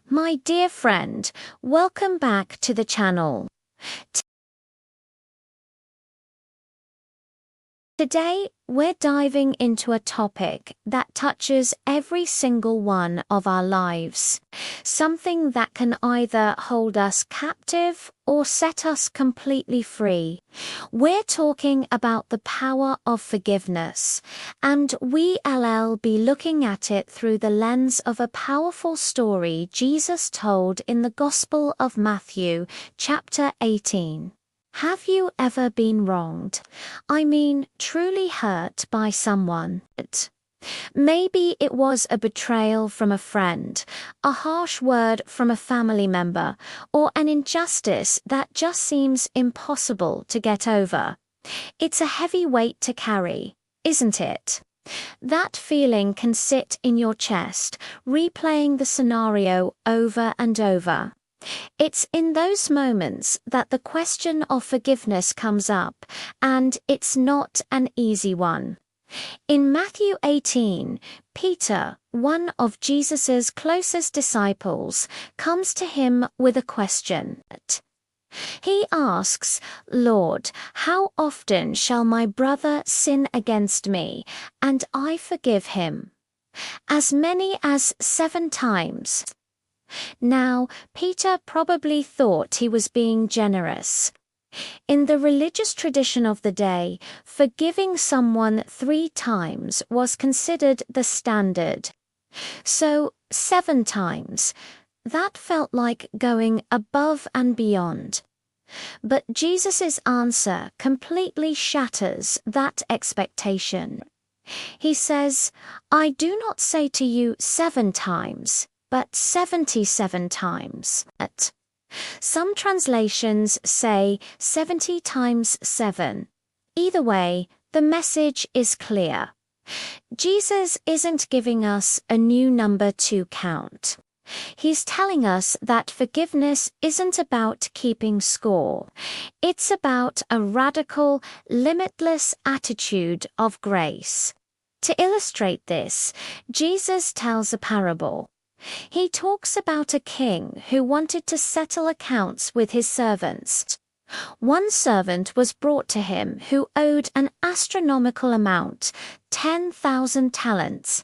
My dear friend, welcome back to the channel. Today, we're diving into a topic that touches every single one of our lives, something that can either hold us captive or set us completely free. We're talking about the power of forgiveness, and we'll be looking at it through the lens of a powerful story Jesus told in the Gospel of Matthew, chapter 18. Have you ever been wronged? I mean, truly hurt by someone? Maybe it was a betrayal from a friend, a harsh word from a family member, or an injustice that just seems impossible to get over. It's a heavy weight to carry, isn't it? That feeling can sit in your chest, replaying the scenario over and over. It's in those moments that the question of forgiveness comes up, and it's not an easy one. In Matthew 18, Peter, one of Jesus' closest disciples, comes to him with a question. He asks, "Lord, how often shall my brother sin against me, and I forgive him? As many as 7 times?" Now, Peter probably thought he was being generous. In the religious tradition of the day, forgiving someone 3 times was considered the standard. So, 7 times, that felt like going above and beyond. But Jesus' answer completely shatters that expectation. He says, "I do not say to you 7 times, but 77 times. Some translations say 70 times 7. Either way, the message is clear. Jesus isn't giving us a new number to count. He's telling us that forgiveness isn't about keeping score. It's about a radical, limitless attitude of grace. To illustrate this, Jesus tells a parable. He talks about a king who wanted to settle accounts with his servants. One servant was brought to him who owed an astronomical amount, 10,000 talents.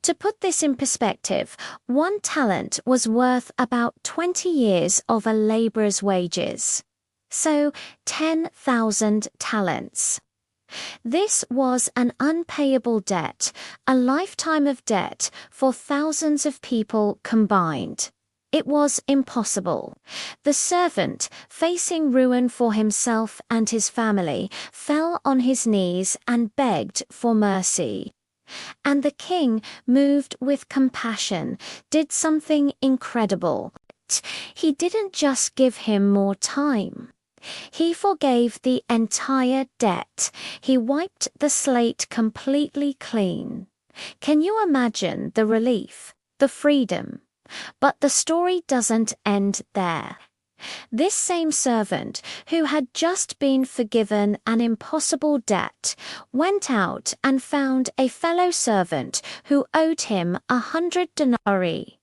To put this in perspective, 1 talent was worth about 20 years of a laborer's wages. So, 10,000 talents. This was an unpayable debt, a lifetime of debt for thousands of people combined. It was impossible. The servant, facing ruin for himself and his family, fell on his knees and begged for mercy. And the king, moved with compassion, did something incredible. He didn't just give him more time. He forgave the entire debt. He wiped the slate completely clean. Can you imagine the relief, the freedom? But the story doesn't end there. This same servant, who had just been forgiven an impossible debt, went out and found a fellow servant who owed him 100 denarii.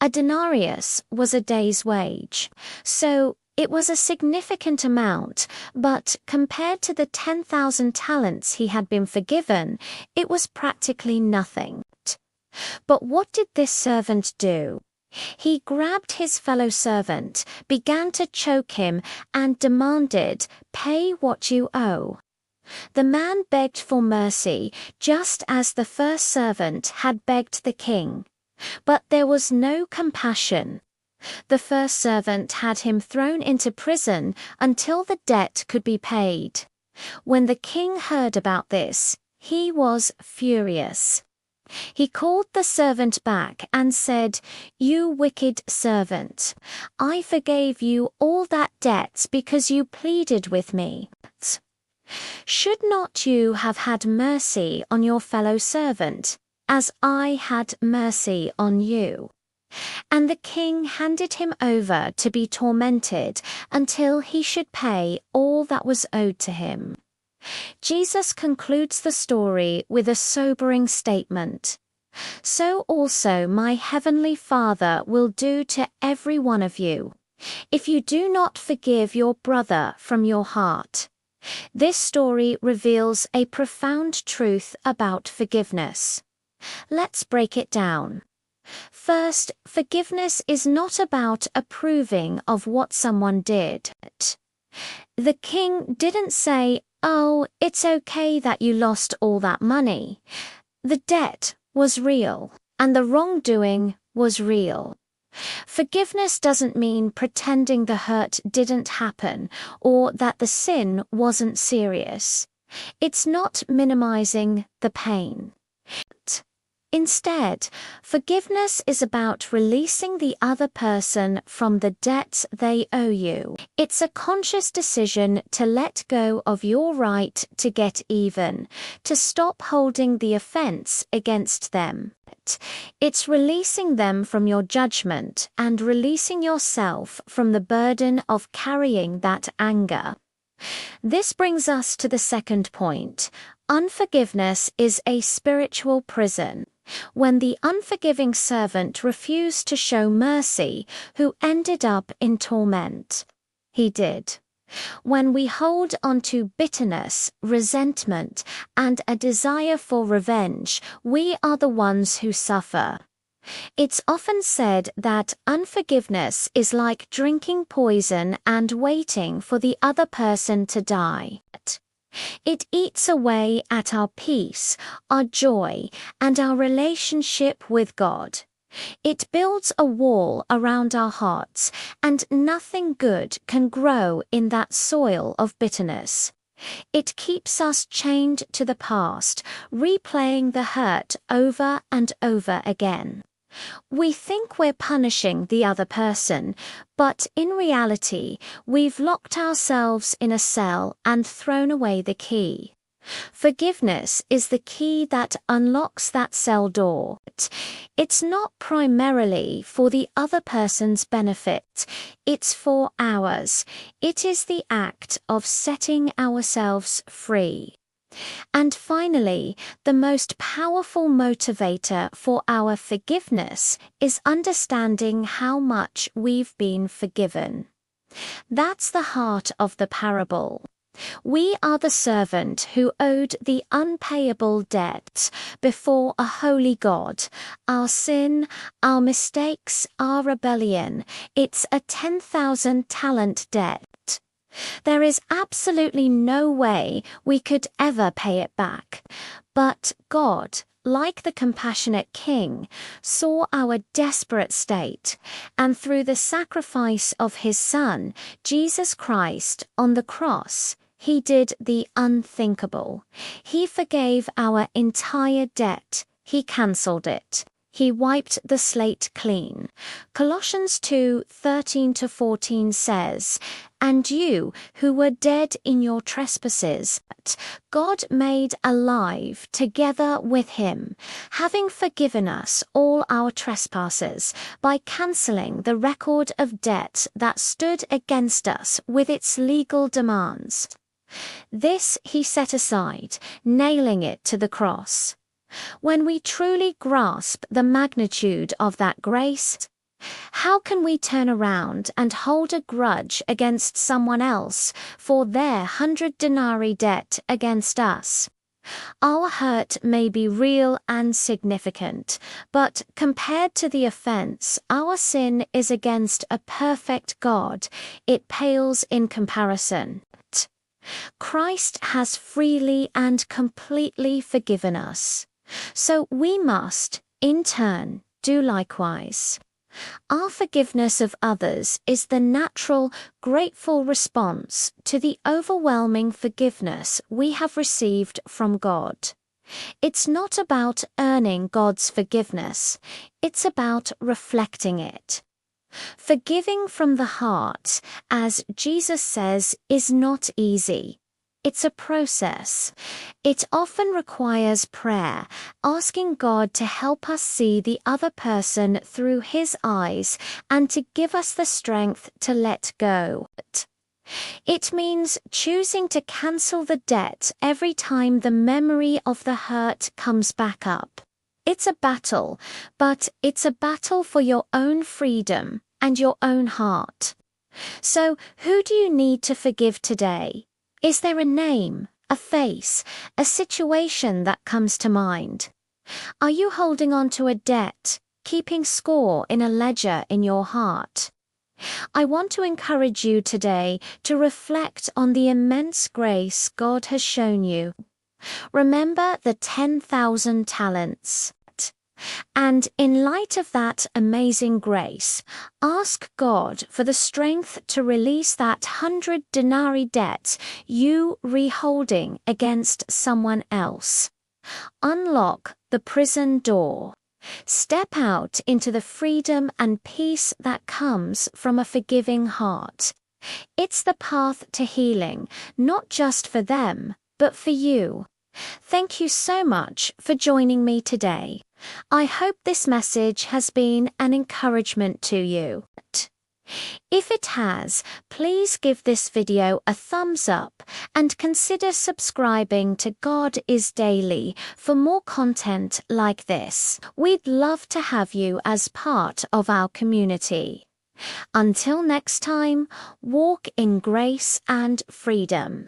A denarius was a day's wage. So, it was a significant amount, but compared to the 10,000 talents he had been forgiven, it was practically nothing. But what did this servant do? He grabbed his fellow servant, began to choke him, and demanded, "Pay what you owe." The man begged for mercy, just as the first servant had begged the king. But there was no compassion. The first servant had him thrown into prison until the debt could be paid. When the king heard about this, he was furious. He called the servant back and said, "You wicked servant, I forgave you all that debt because you pleaded with me. Should not you have had mercy on your fellow servant, as I had mercy on you?" And the king handed him over to be tormented until he should pay all that was owed to him. Jesus concludes the story with a sobering statement. So also my heavenly Father will do to every one of you, if you do not forgive your brother from your heart. This story reveals a profound truth about forgiveness. Let's break it down. First, forgiveness is not about approving of what someone did. The king didn't say, "Oh, it's okay that you lost all that money." The debt was real, and the wrongdoing was real. Forgiveness doesn't mean pretending the hurt didn't happen or that the sin wasn't serious. It's not minimizing the pain. Instead, forgiveness is about releasing the other person from the debts they owe you. It's a conscious decision to let go of your right to get even, to stop holding the offense against them. It's releasing them from your judgment and releasing yourself from the burden of carrying that anger. This brings us to the second point. Unforgiveness is a spiritual prison. When the unforgiving servant refused to show mercy, who ended up in torment? He did. When we hold onto bitterness, resentment, and a desire for revenge, we are the ones who suffer. It's often said that unforgiveness is like drinking poison and waiting for the other person to die. It eats away at our peace, our joy, and our relationship with God. It builds a wall around our hearts, and nothing good can grow in that soil of bitterness. It keeps us chained to the past, replaying the hurt over and over again. We think we're punishing the other person, but in reality, we've locked ourselves in a cell and thrown away the key. Forgiveness is the key that unlocks that cell door. It's not primarily for the other person's benefit, it's for ours. It is the act of setting ourselves free. And finally, the most powerful motivator for our forgiveness is understanding how much we've been forgiven. That's the heart of the parable. We are the servant who owed the unpayable debt before a holy God. Our sin, our mistakes, our rebellion, it's a 10,000 talent debt. There is absolutely no way we could ever pay it back. But God, like the compassionate King, saw our desperate state, and through the sacrifice of his Son, Jesus Christ, on the cross, he did the unthinkable. He forgave our entire debt. He cancelled it. He wiped the slate clean. Colossians 2:13-14 says, "And you, who were dead in your trespasses, God made alive together with him, having forgiven us all our trespasses, by cancelling the record of debt that stood against us with its legal demands. This he set aside, nailing it to the cross." When we truly grasp the magnitude of that grace, how can we turn around and hold a grudge against someone else for their 100 denarii debt against us? Our hurt may be real and significant, but compared to the offense, our sin is against a perfect God. It pales in comparison. Christ has freely and completely forgiven us. So we must, in turn, do likewise. Our forgiveness of others is the natural, grateful response to the overwhelming forgiveness we have received from God. It's not about earning God's forgiveness, it's about reflecting it. Forgiving from the heart, as Jesus says, is not easy. It's a process. It often requires prayer, asking God to help us see the other person through his eyes and to give us the strength to let go. It means choosing to cancel the debt every time the memory of the hurt comes back up. It's a battle, but it's a battle for your own freedom and your own heart. So, who do you need to forgive today? Is there a name, a face, a situation that comes to mind? Are you holding on to a debt, keeping score in a ledger in your heart? I want to encourage you today to reflect on the immense grace God has shown you. Remember the 10,000 talents. And in light of that amazing grace, ask God for the strength to release that 100 denarii debt you reholding against someone else. Unlock the prison door. Step out into the freedom and peace that comes from a forgiving heart. It's the path to healing, not just for them, but for you. Thank you so much for joining me today. I hope this message has been an encouragement to you. If it has, please give this video a thumbs up and consider subscribing to God is Daily for more content like this. We'd love to have you as part of our community. Until next time, walk in grace and freedom.